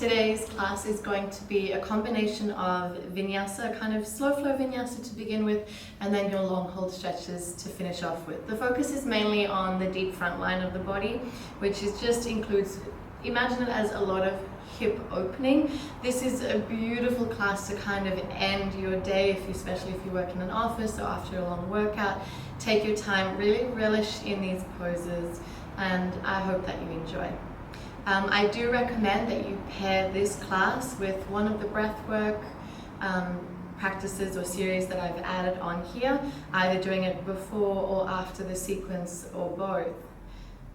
Today's class is going to be a combination of vinyasa, kind of slow flow vinyasa to begin with, and then your long hold stretches to finish off with. The focus is mainly on the deep front line of the body, which is just includes, imagine it as a lot of hip opening. This is a beautiful class to kind of end your day, especially if you work in an office or after a long workout. Take your time, really relish in these poses, and I hope that you enjoy. I do recommend that you pair this class with one of the breathwork practices or series that I've added on here, either doing it before or after the sequence or both.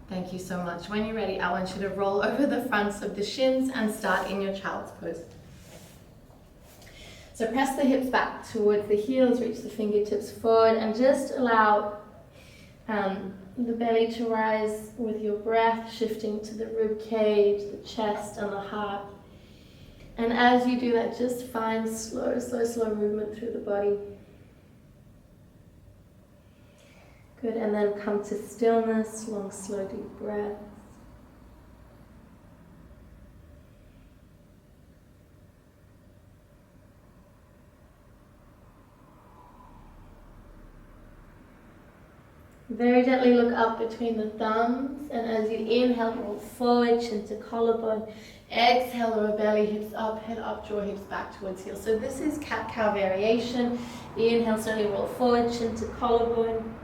Thank you so much. When you're ready, I want you to roll over the fronts of the shins and start in your child's pose. So press the hips back towards the heels, reach the fingertips forward, and just allow the belly to rise with your breath, shifting to the rib cage, the chest, and the heart. And as you do that, just find slow movement through the body. Good, and then come to stillness, long, slow, deep breaths. Very gently look up between the thumbs, and as you inhale, roll forward, chin to collarbone. Exhale, lower belly, hips up, head up, draw hips back towards heels. So this is cat-cow variation. Inhale, slowly roll forward, chin to collarbone,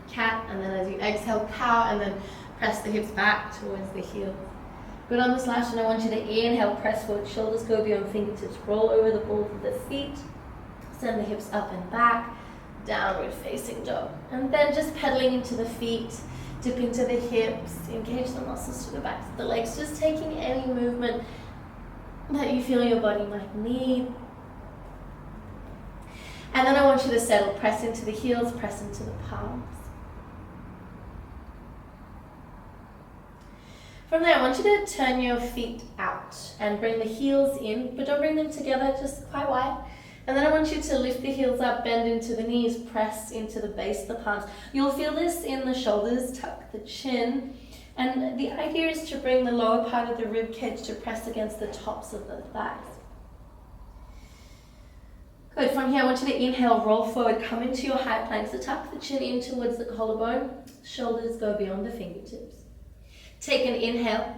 cat, and then as you exhale, cow, and then press the hips back towards the heels. Good on this last one. I want you to inhale, press forward, shoulders go beyond fingertips, roll over the balls of the feet, send the hips up and back, downward facing dog. And then just pedaling into the feet, dip into the hips, engage the muscles to the backs of the legs, just taking any movement that you feel your body might need. And then I want you to settle, press into the heels, press into the palms. From there, I want you to turn your feet out and bring the heels in, but don't bring them together, just quite wide. And then I want you to lift the heels up, bend into the knees, press into the base of the palms. You'll feel this in the shoulders, tuck the chin. And the idea is to bring the lower part of the rib cage to press against the tops of the thighs. Good, from here I want you to inhale, roll forward, come into your high plank. So tuck the chin in towards the collarbone, shoulders go beyond the fingertips. Take an inhale.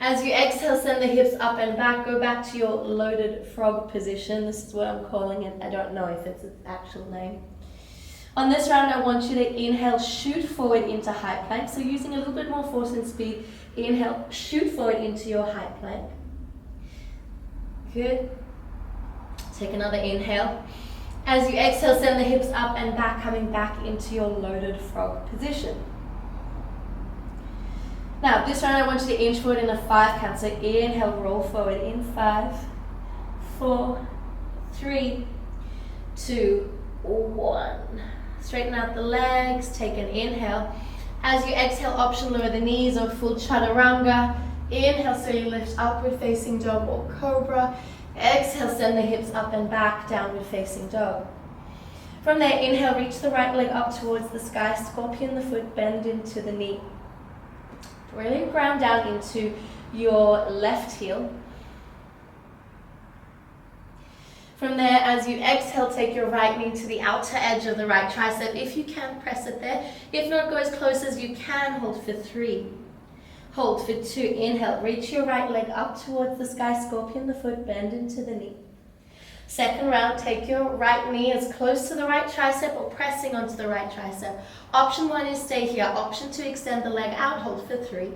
As you exhale, send the hips up and back, go back to your loaded frog position. This is what I'm calling it. I don't know if it's its actual name. On this round, I want you to inhale, shoot forward into high plank. So using a little bit more force and speed, inhale, shoot forward into your high plank. Good. Take another inhale. As you exhale, send the hips up and back, coming back into your loaded frog position. Now, this round I want you to inch forward in a 5 count. So inhale, roll forward in 5, 4, 3, 2, 1. Straighten out the legs, take an inhale. As you exhale, option lower the knees or full chaturanga. Inhale, so you lift upward facing dog or cobra. Exhale, send the hips up and back, downward facing dog. From there, inhale, reach the right leg up towards the sky, scorpion the foot, bend into the knee. Really ground down into your left heel. From there, as you exhale, take your right knee to the outer edge of the right tricep. If you can, press it there. If not, go as close as you can. Hold for 3. Hold for 2. Inhale, reach your right leg up towards the sky, scorpion the foot, bend into the knee. Second round, take your right knee as close to the right tricep or pressing onto the right tricep. Option 1 is stay here. Option 2, extend the leg out. Hold for 3.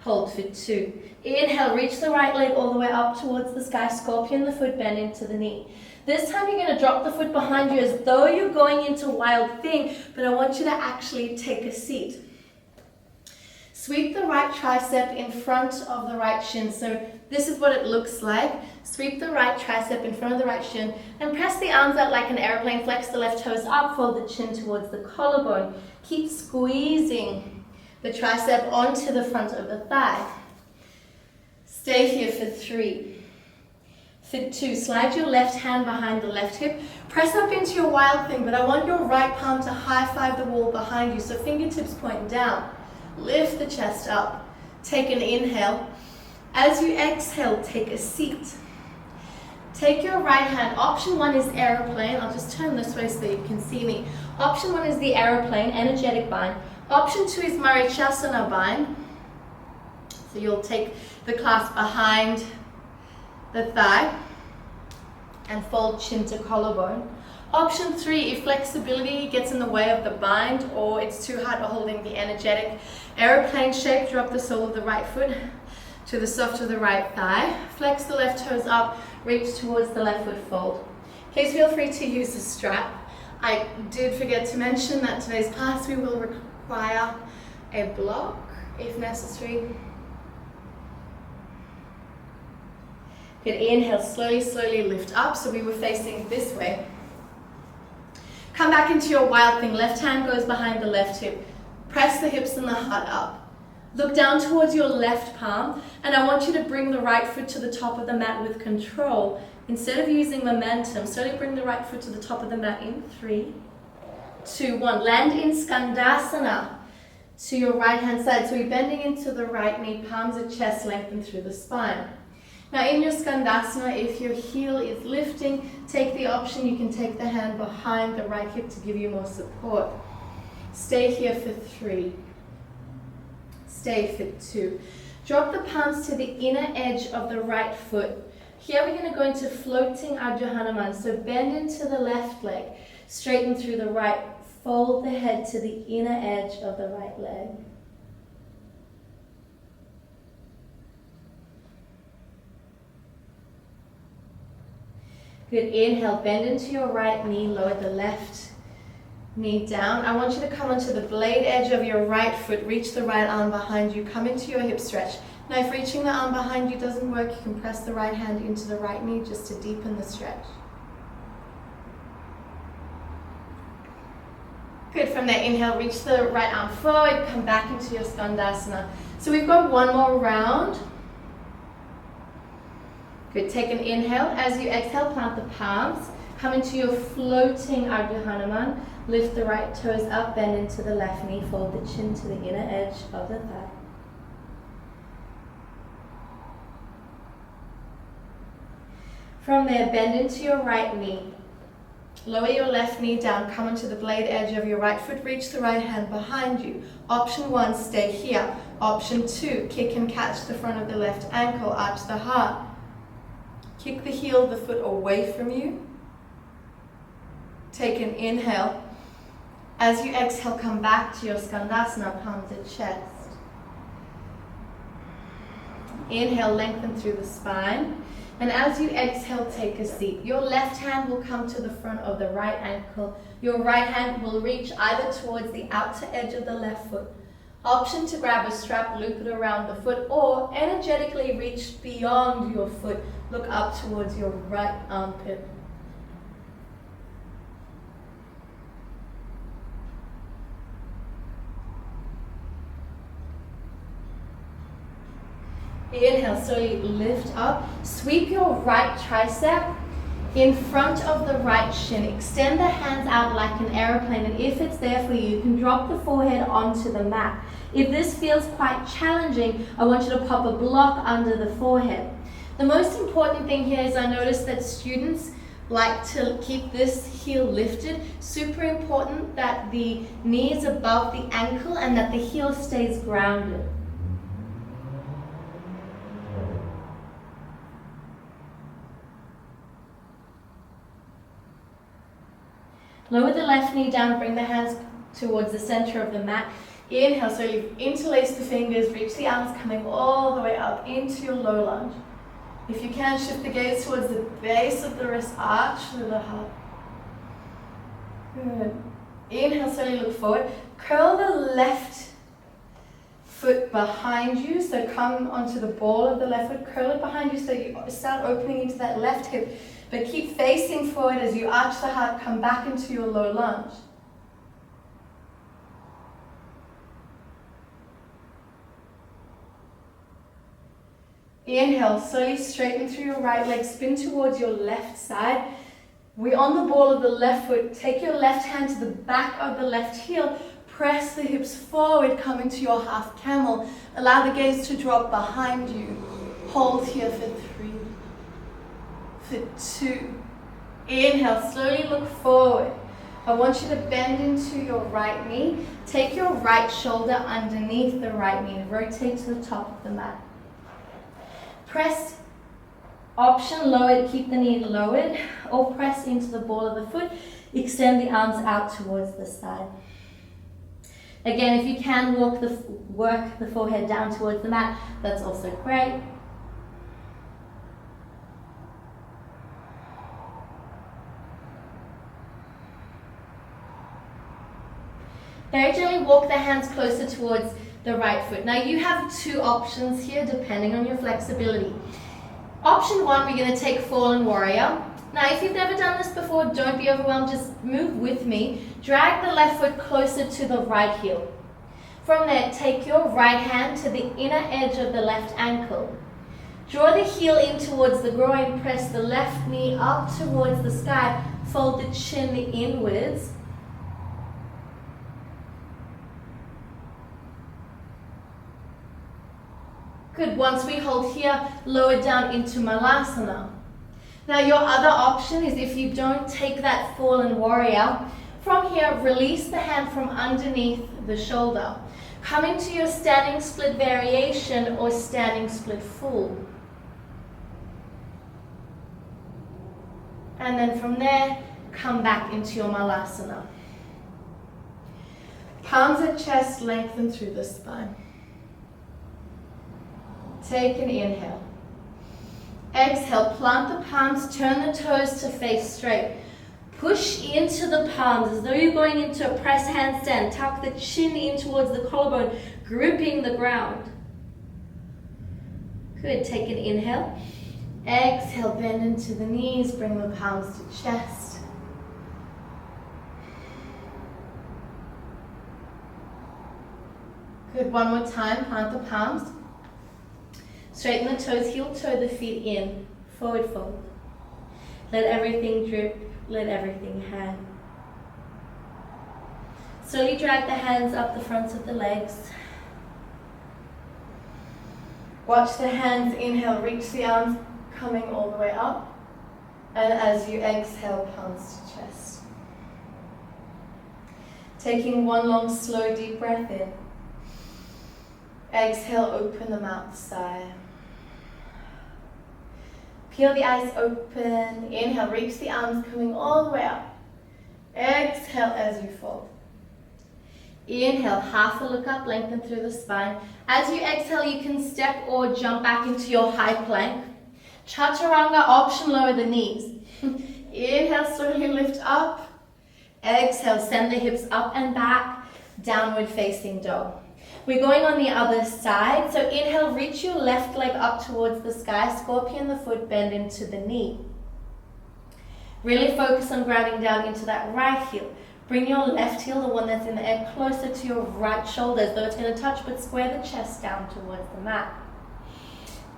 Hold for 2. Inhale, reach the right leg all the way up towards the sky. Scorpion the foot, bend into the knee. This time you're going to drop the foot behind you as though you're going into wild thing, but I want you to actually take a seat. Sweep the right tricep in front of the right shin. So this is what it looks like. Sweep the right tricep in front of the right shin and press the arms out like an airplane. Flex the left toes up, fold the chin towards the collarbone. Keep squeezing the tricep onto the front of the thigh. Stay here for 3. For 2, slide your left hand behind the left hip. Press up into your wild thing, but I want your right palm to high five the wall behind you. So fingertips point down. Lift the chest up. Take an inhale. As you exhale, take a seat. Take your right hand. Option 1 is aeroplane. I'll just turn this way so you can see me. Option 1 is the aeroplane, energetic bind. Option 2 is Marichasana bind. So you'll take the clasp behind the thigh and fold chin to collarbone. Option 3, if flexibility gets in the way of the bind or it's too hard holding the energetic aeroplane shape, drop the sole of the right foot to the soft of the right thigh. Flex the left toes up, reach towards the left foot fold. Please feel free to use the strap. I did forget to mention that today's class we will require a block if necessary. Good, inhale, slowly lift up. So we were facing this way. Come back into your wild thing. Left hand goes behind the left hip. Press the hips and the heart up. Look down towards your left palm, and I want you to bring the right foot to the top of the mat with control. Instead of using momentum, slowly bring the right foot to the top of the mat in 3, 2, 1. Land in Skandasana to your right hand side. So we're bending into the right knee, palms at chest lengthened through the spine. Now in your Skandasana, if your heel is lifting, take the option, you can take the hand behind the right hip to give you more support. Stay here for 3. Stay for 2. Drop the palms to the inner edge of the right foot. Here we're going to go into floating Ardha Hanuman. So bend into the left leg, straighten through the right, fold the head to the inner edge of the right leg. Good, inhale, bend into your right knee, lower the left knee down. I want you to come onto the blade edge of your right foot, reach the right arm behind you, come into your hip stretch. Now if reaching the arm behind you doesn't work, you can press the right hand into the right knee just to deepen the stretch. Good, from there, inhale, reach the right arm forward, come back into your Skandasana. So we've got one more round. Good, take an inhale. As you exhale, plant the palms. Come into your floating Ardha Hanuman. Lift the right toes up, bend into the left knee, fold the chin to the inner edge of the thigh. From there, bend into your right knee. Lower your left knee down, come onto the blade edge of your right foot, reach the right hand behind you. Option 1, stay here. Option 2, kick and catch the front of the left ankle, arch the heart. Kick the heel of the foot away from you. Take an inhale. As you exhale, come back to your Skandasana, palms at chest. Inhale, lengthen through the spine. And as you exhale, take a seat. Your left hand will come to the front of the right ankle. Your right hand will reach either towards the outer edge of the left foot. Option to grab a strap, loop it around the foot, or energetically reach beyond your foot. Look up towards your right armpit. Inhale, slowly lift up. Sweep your right tricep in front of the right shin. Extend the hands out like an aeroplane, and if it's there for you, you can drop the forehead onto the mat. If this feels quite challenging, I want you to pop a block under the forehead. The most important thing here is I noticed that students like to keep this heel lifted. Super important that the knee is above the ankle and that the heel stays grounded. Lower the left knee down, bring the hands towards the center of the mat. Inhale, so you interlace the fingers, reach the arms coming all the way up into your low lunge. If you can, shift the gaze towards the base of the wrist, arch through the heart. Good. Inhale, slowly look forward. Curl the left foot behind you, so come onto the ball of the left foot, curl it behind you so you start opening into that left hip. But keep facing forward as you arch the heart, come back into your low lunge. Inhale, slowly straighten through your right leg, spin towards your left side. We're on the ball of the left foot. Take your left hand to the back of the left heel, press the hips forward, come into your half camel. Allow the gaze to drop behind you. Hold here for 3, for 2. Inhale, slowly look forward. I want you to bend into your right knee. Take your right shoulder underneath the right knee. Rotate to the top of the mat. Press, option lowered, keep the knee lowered, or press into the ball of the foot. Extend the arms out towards the side. Again, if you can work the forehead down towards the mat, that's also great. Very gently walk the hands closer towards the right foot. Now you have 2 options here depending on your flexibility. Option 1, we're going to take Fallen Warrior. Now if you've never done this before, don't be overwhelmed, just move with me. Drag the left foot closer to the right heel. From there, take your right hand to the inner edge of the left ankle. Draw the heel in towards the groin, press the left knee up towards the sky, fold the chin inwards. Good, once we hold here, lower down into Malasana. Now your other option is if you don't take that Fallen Warrior, from here, release the hand from underneath the shoulder. Come into your standing split variation or standing split full. And then from there, come back into your Malasana. Palms at chest, lengthen through the spine. Take an inhale. Exhale, plant the palms, turn the toes to face straight. Push into the palms as though you're going into a press handstand. Tuck the chin in towards the collarbone, gripping the ground. Good, take an inhale. Exhale, bend into the knees, bring the palms to chest. Good, one more time, plant the palms. Straighten the toes, heel toe the feet in, forward fold. Let everything drip, let everything hang. Slowly drag the hands up the fronts of the legs. Watch the hands inhale, reach the arms coming all the way up. And as you exhale, palms to chest. Taking one long, slow, deep breath in. Exhale, open the mouth, sigh. Peel the eyes open. Inhale, reach the arms coming all the way up. Exhale as you fold. Inhale, half a look up, lengthen through the spine. As you exhale, you can step or jump back into your high plank. Chaturanga, option lower the knees. Inhale, slowly lift up. Exhale, send the hips up and back. Downward facing dog. We're going on the other side. So inhale, reach your left leg up towards the sky. Scorpion the foot, bend into the knee. Really focus on grounding down into that right heel. Bring your left heel, the one that's in the air, closer to your right shoulder, as though it's going to touch, but square the chest down towards the mat.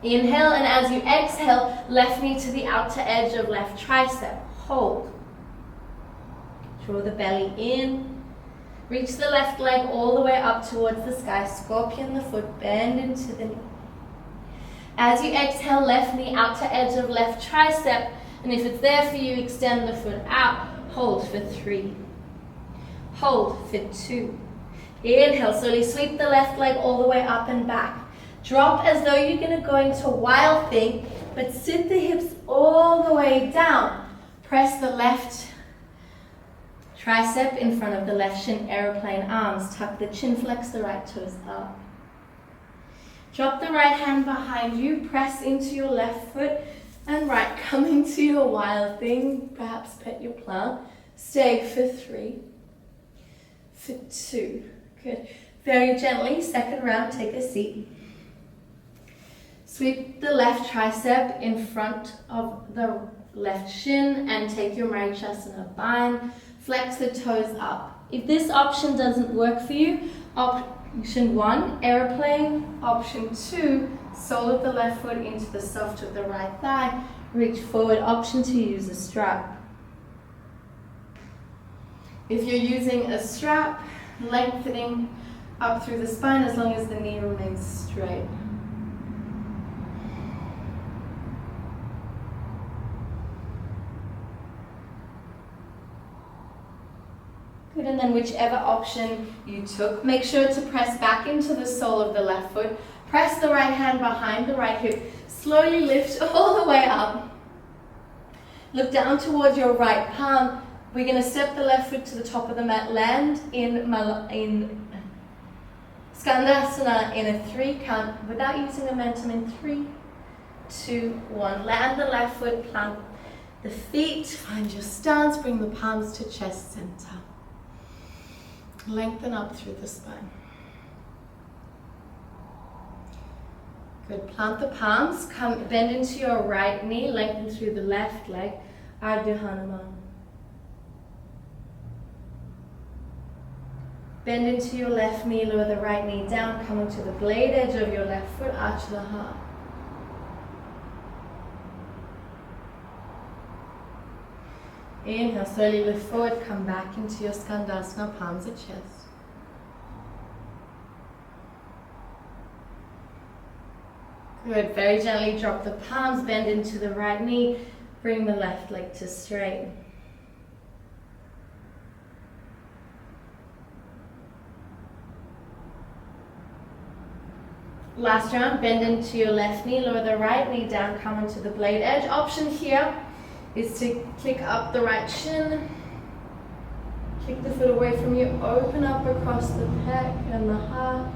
Inhale, and as you exhale, left knee to the outer edge of left tricep. Hold. Draw the belly in. Reach the left leg all the way up towards the sky. Scorpion the foot, bend into the knee. As you exhale, left knee outer edge of left tricep. And if it's there for you, extend the foot out. Hold for 3. Hold for 2. Inhale, slowly sweep the left leg all the way up and back. Drop as though you're going to go into wild thing, but sit the hips all the way down. Press the left tricep in front of the left shin, aeroplane arms. Tuck the chin, flex the right toes up. Drop the right hand behind you, press into your left foot, and right, come into your wild thing. Perhaps pet your plant. Stay for 3, for 2. Good. Very gently, second round, take a seat. Sweep the left tricep in front of the left shin and take your Marichasana bind. Flex the toes up. If this option doesn't work for you, option 1, aeroplane. Option 2, sole of the left foot into the soft of the right thigh. Reach forward. Option 2, use a strap. If you're using a strap, lengthening up through the spine as long as the knee remains straight. Good, and then whichever option you took, make sure to press back into the sole of the left foot. Press the right hand behind the right hip. Slowly lift all the way up. Look down towards your right palm. We're going to step the left foot to the top of the mat. Land in Skandasana in a 3 count without using momentum in 3, 2, 1. Land the left foot, plant the feet. Find your stance. Bring the palms to chest center. Lengthen up through the spine. Good. Plant the palms. Bend into your right knee. Lengthen through the left leg. Ardha Hanuman. Bend into your left knee. Lower the right knee down. Come into the blade edge of your left foot. Arch the heart. Inhale, slowly lift forward, come back into your Skandasana, palms at chest. Good, very gently drop the palms, bend into the right knee, bring the left leg to straight. Last round, bend into your left knee, lower the right knee down, come into the blade edge. Option here is to kick up the right shin, kick the foot away from you, open up across the pec and the heart.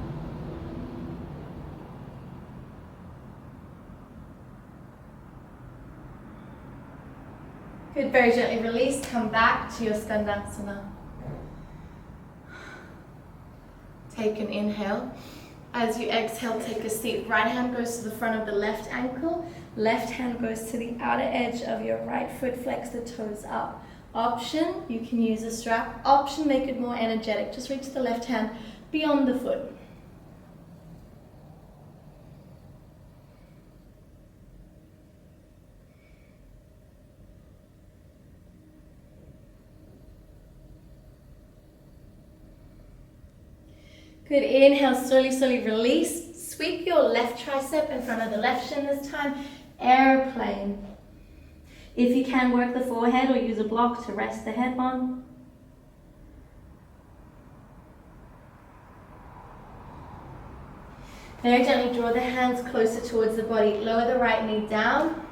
Good, very gently release, come back to your Skandasana. Take an inhale. As you exhale, take a seat. Right hand goes to the front of the left ankle. Left hand goes to the outer edge of your right foot. Flex the toes up. Option, you can use a strap. Option, make it more energetic. Just reach the left hand beyond the foot. Good, inhale, slowly, slowly release. Sweep your left tricep in front of the left shin this time. Airplane. If you can, work the forehead or use a block to rest the head on. Very gently draw the hands closer towards the body. Lower the right knee down.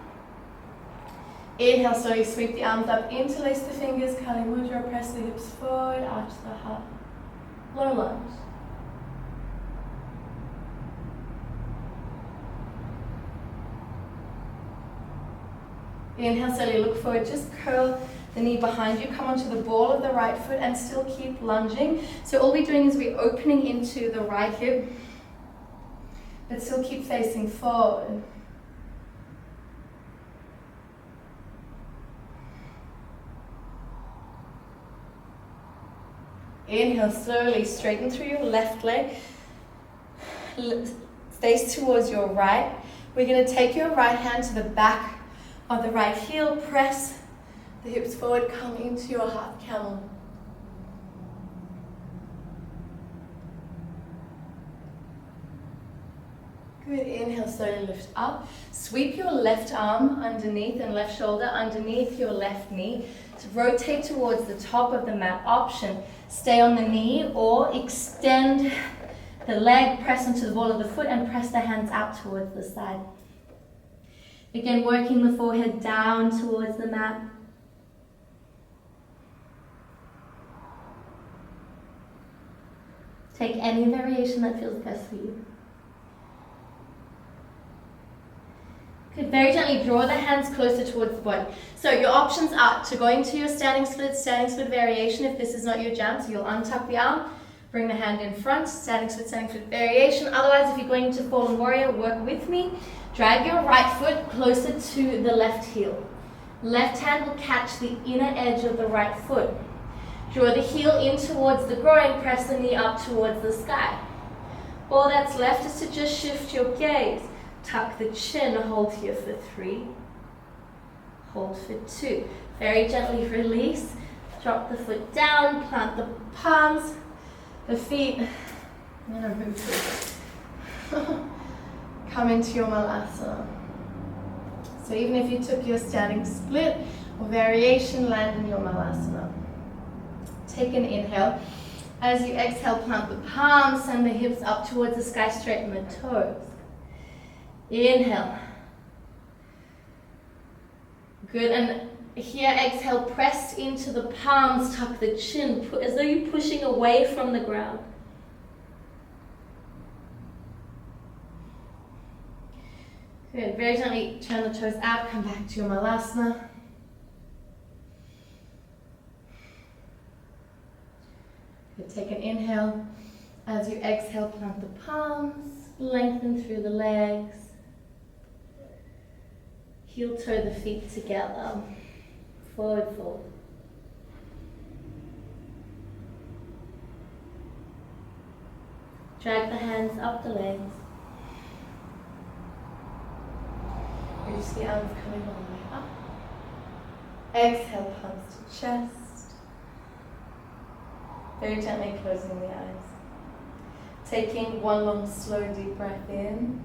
Inhale, slowly sweep the arms up, interlace the fingers, Kali Mudra, press the hips forward, arch the heart. Low lunge. Inhale, slowly look forward, just curl the knee behind you, come onto the ball of the right foot and still keep lunging. So all we're doing is we're opening into the right hip, but still keep facing forward. Inhale, slowly straighten through your left leg, face towards your right. We're going to take your right hand to the back of the right heel, press the hips forward, come into your half camel. Good, inhale, slowly lift up. Sweep your left arm underneath and left shoulder underneath your left knee. To rotate towards the top of the mat. Option, stay on the knee or extend the leg, press into the ball of the foot and press the hands out towards the side. Again, working the forehead down towards the mat. Take any variation that feels best for you. Good, very gently draw the hands closer towards the body. So your options are to go into your standing split variation if this is not your jam. So you'll untuck the arm, bring the hand in front, standing split variation. Otherwise, if you're going to fallen warrior, work with me. Drag your right foot closer to the left heel. Left hand will catch the inner edge of the right foot. Draw the heel in towards the groin, press the knee up towards the sky. All that's left is to just shift your gaze. Tuck the chin, hold here for 3. Hold for 2. Very gently release. Drop the foot down, plant the palms, the feet. I'm going to move through. Come into your malasana. So even if you took your standing split or variation, land in your malasana. Take an inhale. As you exhale, plant the palms, send the hips up towards the sky, straighten the toes. Inhale. Good, and here exhale, press into the palms, tuck the chin, as though you're pushing away from the ground. Good, very gently turn the toes out, come back to your malasana. Good, take an inhale. As you exhale, plant the palms, lengthen through the legs. Heel toe the feet together. Forward fold. Drag the hands up the legs. Reach the arms coming all the way up. Exhale, palms to chest. Very gently closing the eyes. Taking one long, slow, deep breath in.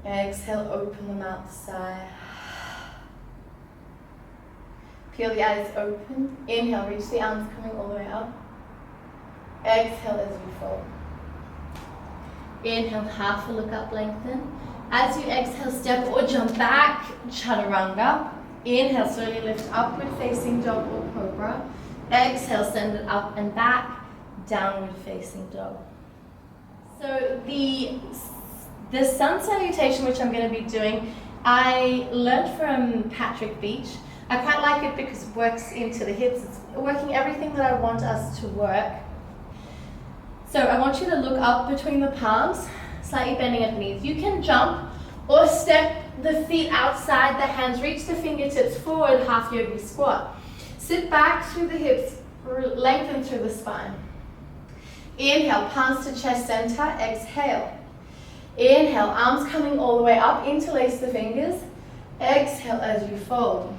Exhale, open the mouth, sigh. Peel the eyes open. Inhale, reach the arms coming all the way up. Exhale as you fold. Inhale, half a look up, lengthen. As you exhale, step or jump back, chaturanga. Inhale, slowly lift upward facing dog or cobra. Exhale, send it up and back, downward facing dog. So the sun salutation, which I'm going to be doing, I learned from Patrick Beach. I quite like it because it works into the hips. It's working everything that I want us to work. So I want you to look up between the palms, slightly bending at the knees. You can jump or step the feet outside the hands, reach the fingertips forward, half yogi squat. Sit back through the hips, lengthen through the spine. Inhale, palms to chest center, exhale. Inhale, arms coming all the way up, interlace the fingers. Exhale as you fold.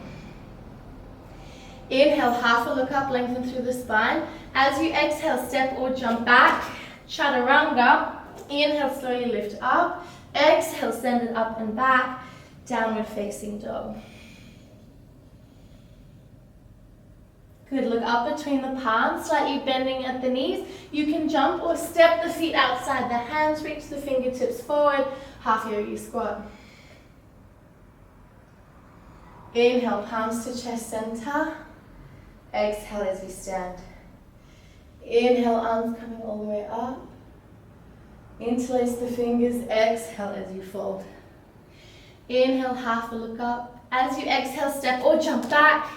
Inhale, half a look up, lengthen through the spine. As you exhale, step or jump back, chaturanga. Inhale, slowly lift up. Exhale, send it up and back, downward facing dog. Good, look up between the palms, slightly bending at the knees. You can jump or step the feet outside the hands, reach the fingertips forward, half yogi squat. Inhale, palms to chest center. Exhale as you stand. Inhale, arms coming all the way up. Interlace the fingers, exhale as you fold. Inhale, half a look up. As you exhale, step or jump back.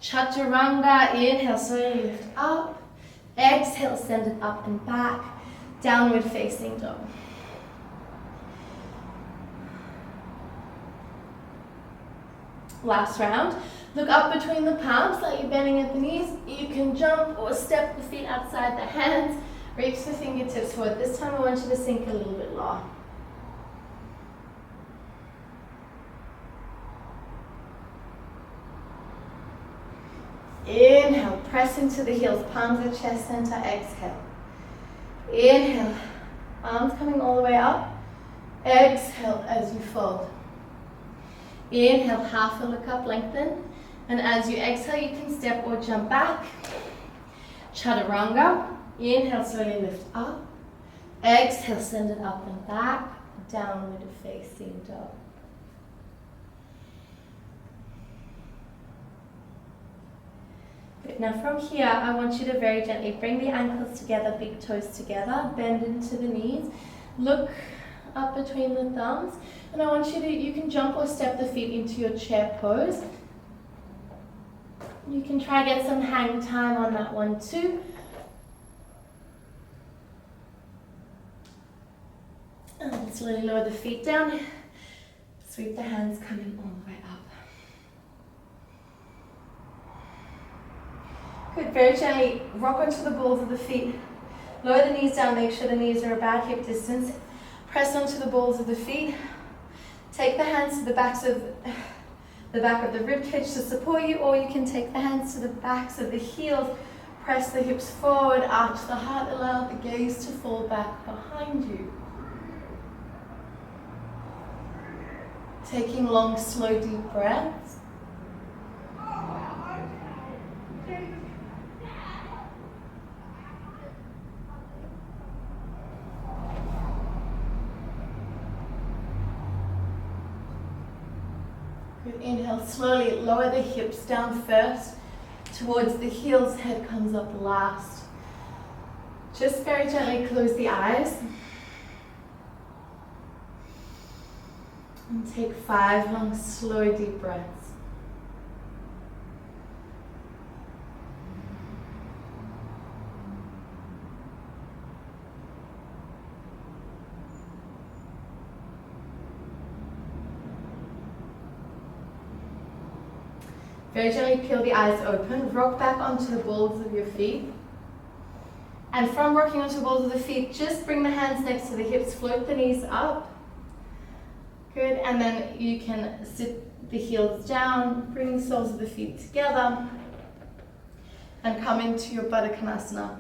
Chaturanga, inhale, slowly lift up. Exhale, send it up and back. Downward facing dog. Last round. Look up between the palms, slightly bending at the knees. You can jump or step the feet outside the hands. Reach the fingertips forward. This time I want you to sink a little bit lower. Inhale, press into the heels, palms at chest center, exhale. Inhale, arms coming all the way up. Exhale as you fold. Inhale, half a look up, lengthen. And as you exhale, you can step or jump back. Chaturanga. Inhale, slowly lift up. Exhale, send it up and back. Downward facing dog. Good. Now from here, I want you to very gently bring the ankles together, big toes together, bend into the knees. Look up between the thumbs. And I want you can jump or step the feet into your chair pose. You can try get some hang time on that one too. And slowly lower the feet down. Sweep the hands coming all the way up. Good, very gently rock onto the balls of the feet. Lower the knees down, make sure the knees are about hip distance. Press onto the balls of the feet. Take the hands to the back of the rib cage to support you, or you can take the hands to the backs of the heels. Press the hips forward, arch the heart, allow the gaze to fall back behind you. Taking long, slow, deep breaths. Good, inhale, slowly lower the hips down first, towards the heels, head comes up last. Just very gently close the eyes. And take 5 long, slow, deep breaths. Very gently peel the eyes open, rock back onto the balls of your feet. And from rocking onto the balls of the feet, just bring the hands next to the hips, float the knees up. Good, and then you can sit the heels down, bring the soles of the feet together, and come into your Baddha Konasana,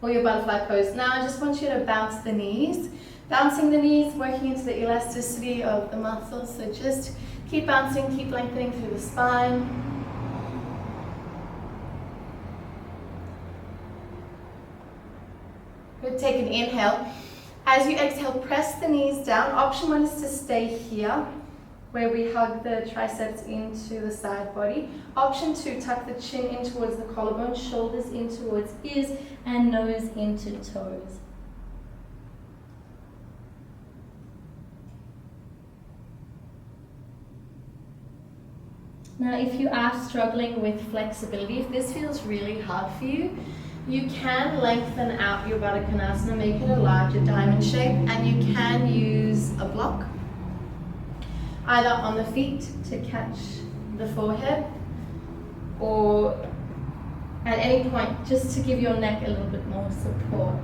or your butterfly pose. Now I just want you to bounce the knees. Bouncing the knees, working into the elasticity of the muscles, so just keep bouncing, keep lengthening through the spine. Good, take an inhale. As you exhale, press the knees down. Option 1 is to stay here, where we hug the triceps into the side body. Option 2, tuck the chin in towards the collarbone, shoulders in towards ears, and nose into toes. Now, if you are struggling with flexibility, if this feels really hard for you, you can lengthen out your Baddha Konasana, make it a larger diamond shape, and you can use a block, either on the feet to catch the forehead, or at any point just to give your neck a little bit more support.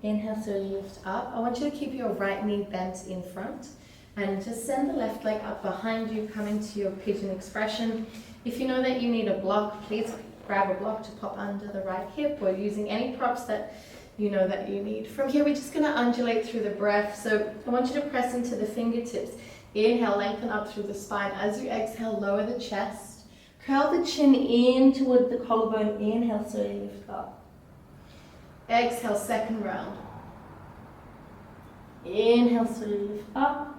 Inhale, slowly lift up. I want you to keep your right knee bent in front and just send the left leg up behind you, come into your pigeon expression. If you know that you need a block, please grab a block to pop under the right hip, or using any props that you know that you need. From here, we're just going to undulate through the breath. So I want you to press into the fingertips. Inhale, lengthen up through the spine. As you exhale, lower the chest. Curl the chin in toward the collarbone. Inhale, slowly lift up. Exhale, second round. Inhale, slowly lift up.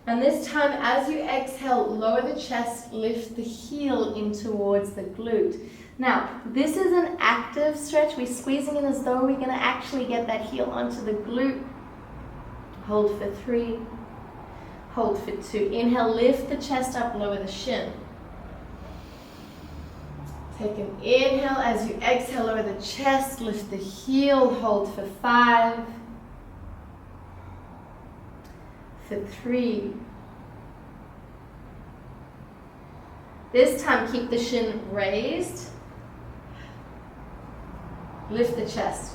And this time, as you exhale, lower the chest, lift the heel in towards the glute. Now, this is an active stretch. We're squeezing in as though we're going to actually get that heel onto the glute. Hold for 3. Hold for 2. Inhale, lift the chest up, lower the shin. Take an inhale. As you exhale, lower the chest, lift the heel, hold for 5, for 3. This time, keep the shin raised. Lift the chest.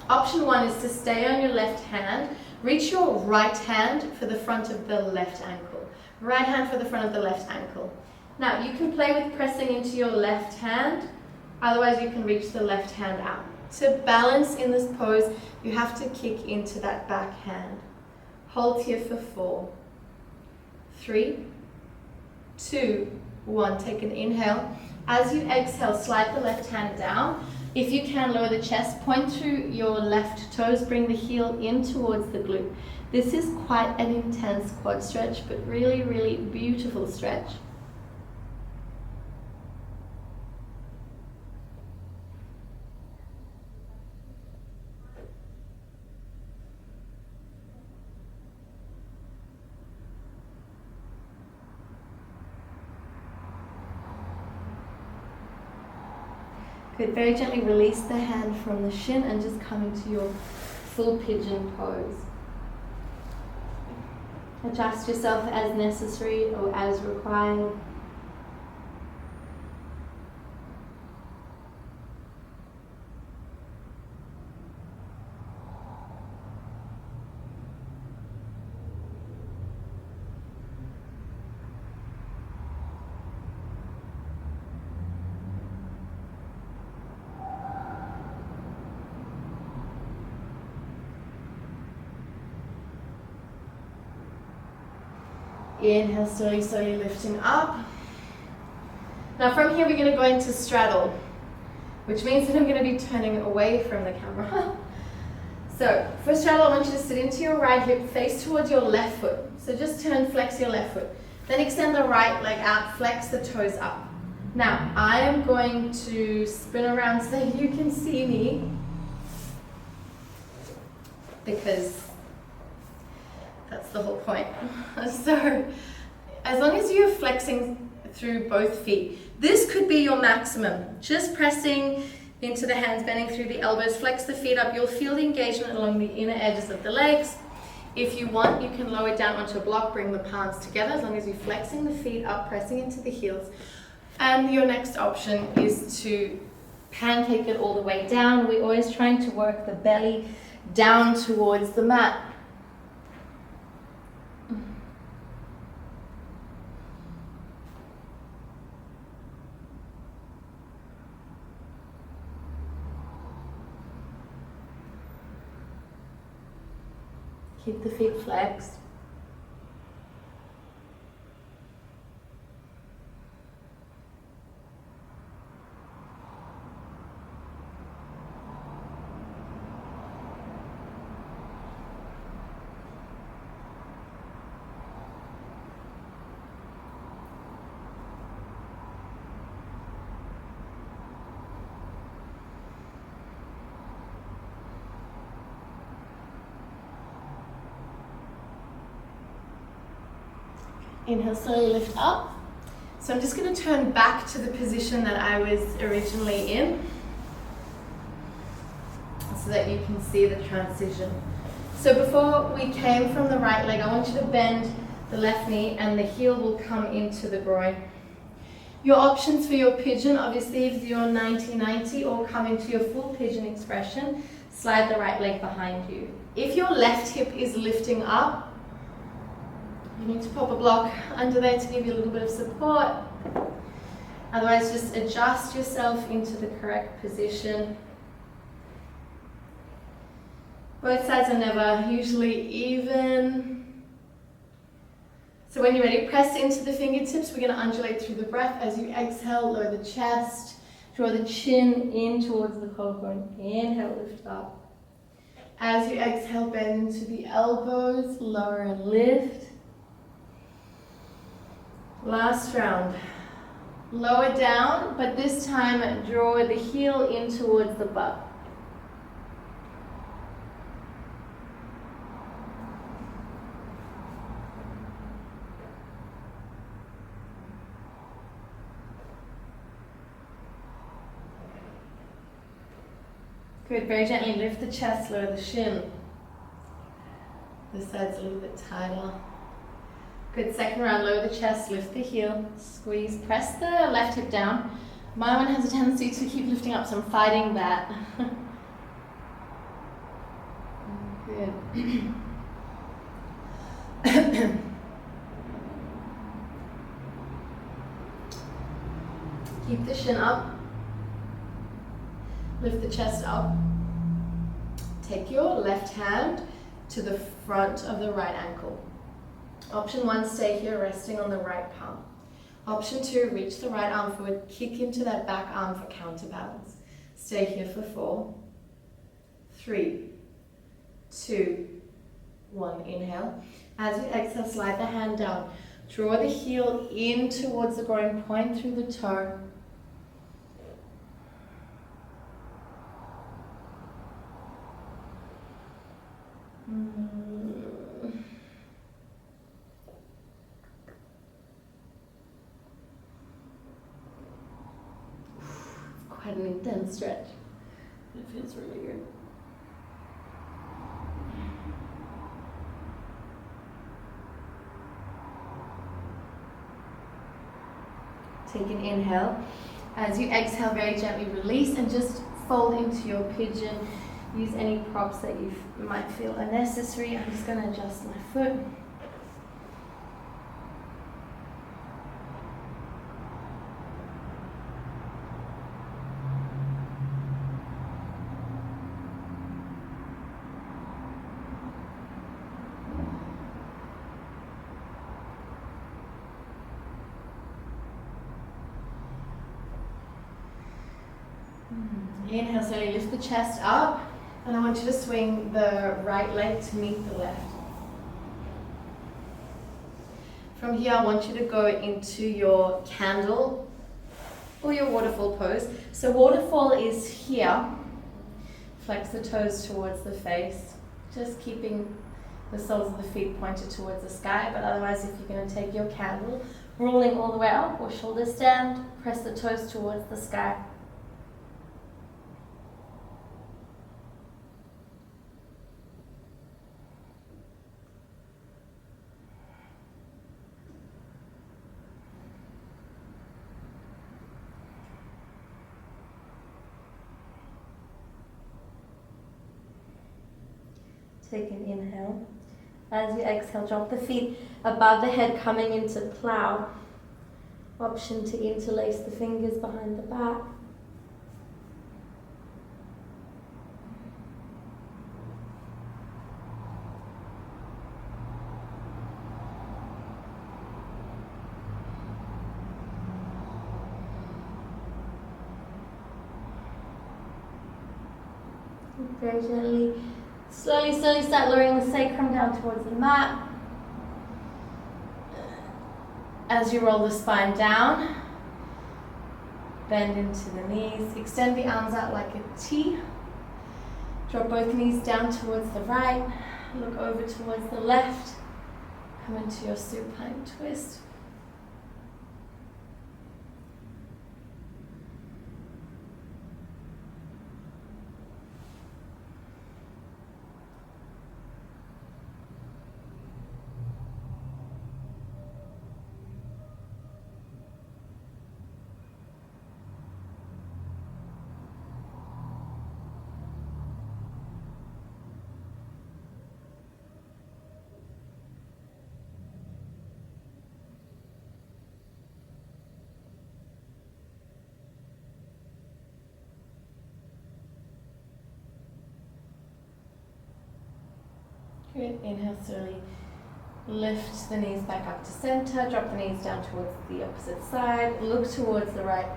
Option 1 is to stay on your left hand. Reach your right hand for the front of the left ankle. Right hand for the front of the left ankle. Now, you can play with pressing into your left hand, otherwise you can reach the left hand out. To balance in this pose, you have to kick into that back hand. Hold here for 4, 3, 2, 1. Take an inhale. As you exhale, slide the left hand down. If you can, lower the chest, point through your left toes, bring the heel in towards the glute. This is quite an intense quad stretch, but really, really beautiful stretch. Good, very gently release the hand from the shin and just come into your full pigeon pose. Adjust yourself as necessary or as required. Inhale, slowly, slowly lifting up. Now from here we're going to go into straddle, which means that I'm going to be turning away from the camera. So for straddle, I want you to sit into your right hip, face towards your left foot. So just turn, flex your left foot. Then extend the right leg out, flex the toes up. Now I am going to spin around so that you can see me, because that's the whole point. So as long as you're flexing through both feet, this could be your maximum. Just pressing into the hands, bending through the elbows, flex the feet up. You'll feel the engagement along the inner edges of the legs. If you want, you can lower down onto a block, bring the palms together, as long as you're flexing the feet up, pressing into the heels. And your next option is to pancake it all the way down. We're always trying to work the belly down towards the mat. Keep the feet flexed. Inhale, slowly lift up. So I'm just going to turn back to the position that I was originally in, so that you can see the transition. So before we came from the right leg, I want you to bend the left knee and the heel will come into the groin. Your options for your pigeon, obviously, if you're 90-90 or come into your full pigeon expression, slide the right leg behind you. If your left hip is lifting up, you need to pop a block under there to give you a little bit of support. Otherwise, just adjust yourself into the correct position. Both sides are never usually even. So when you're ready, press into the fingertips. We're going to undulate through the breath. As you exhale, lower the chest. Draw the chin in towards the collarbone. Inhale, lift up. As you exhale, bend into the elbows, lower and lift. Last round. Lower down, but this time draw the heel in towards the butt. Good, very gently lift the chest, lower the shin. This side's a little bit tighter. Good, second round, lower the chest, lift the heel, squeeze, press the left hip down. My one has a tendency to keep lifting up, so I'm fighting that. Good. Keep the shin up. Lift the chest up. Take your left hand to the front of the right ankle. Option 1, stay here resting on the right palm. Option 2, reach the right arm forward, kick into that back arm for counterbalance. Stay here for 4, 3, 2, 1. Inhale. As you exhale, slide the hand down. Draw the heel in towards the groin, point through the toe. Quite an intense stretch. It feels really good. Take an inhale. As you exhale, very gently release and just fold into your pigeon. Use any props that you might feel are necessary. I'm just going to adjust my foot. Inhale, slowly lift the chest up, and I want you to swing the right leg to meet the left. From here, I want you to go into your candle or your waterfall pose. So waterfall is here. Flex the toes towards the face, just keeping the soles of the feet pointed towards the sky. But otherwise, if you're going to take your candle, rolling all the way up or shoulder stand, press the toes towards the sky. Take an inhale. As you exhale, drop the feet above the head, coming into plow. Option to interlace the fingers behind the back. Very gently. Slowly start lowering the sacrum down towards the mat. As you roll the spine down, bend into the knees, extend the arms out like a T. Drop both knees down towards the right, look over towards the left, come into your supine twist. Good. Inhale, slowly lift the knees back up to center, drop the knees down towards the opposite side, look towards the right.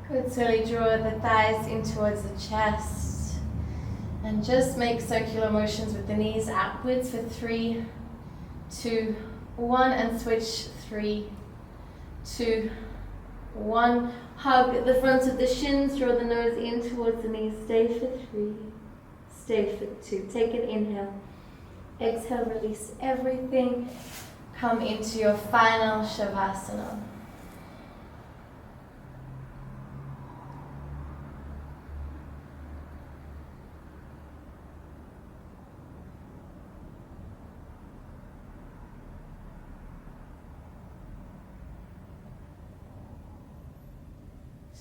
Good, slowly draw the thighs in towards the chest and just make circular motions with the knees upwards for 3, 2, 1 and switch 3, 2, 1. Hug the fronts of the shins, draw the nose in towards the knees, stay for 3, stay for 2. Take an inhale, exhale, release everything, come into your final Shavasana.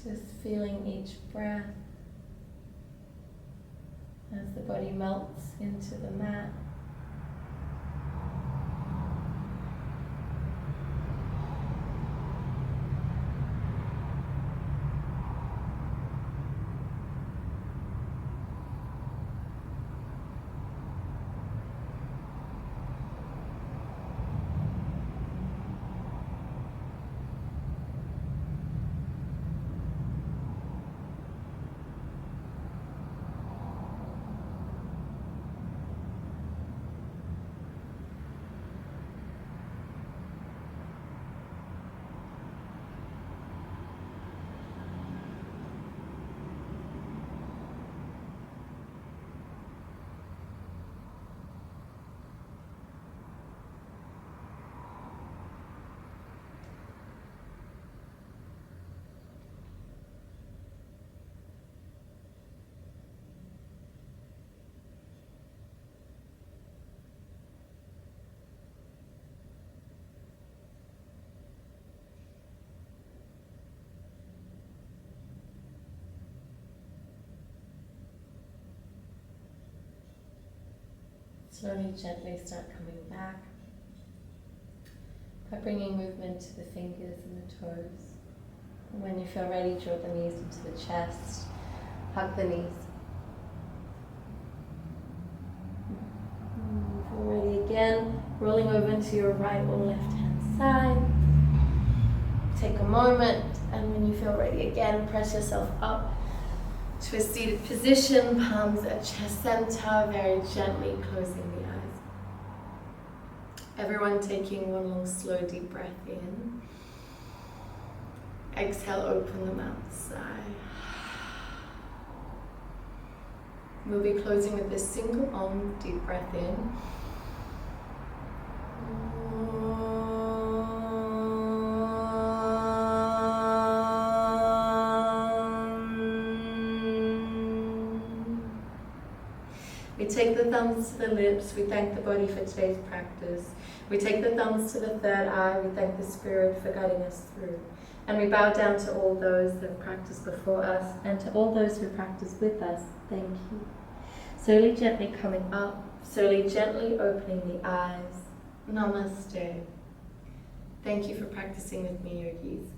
Just feeling each breath as the body melts into the mat. Slowly, gently start coming back by bringing movement to the fingers and the toes. And when you feel ready, draw the knees into the chest, hug the knees. Feel ready again, rolling over into your right or left hand side. Take a moment, and when you feel ready again, press yourself up to a seated position, palms at chest center, very gently closing the eyes. Everyone taking one long, slow, deep breath in. Exhale, open the mouth, sigh. We'll be closing with this single Om, deep breath in. We take the thumbs to the lips, we thank the body for today's practice. We take the thumbs to the third eye, we thank the Spirit for guiding us through. And we bow down to all those that have practiced before us, and to all those who practice with us, thank you. Slowly, gently coming up, slowly, gently opening the eyes. Namaste. Thank you for practicing with me, yogis.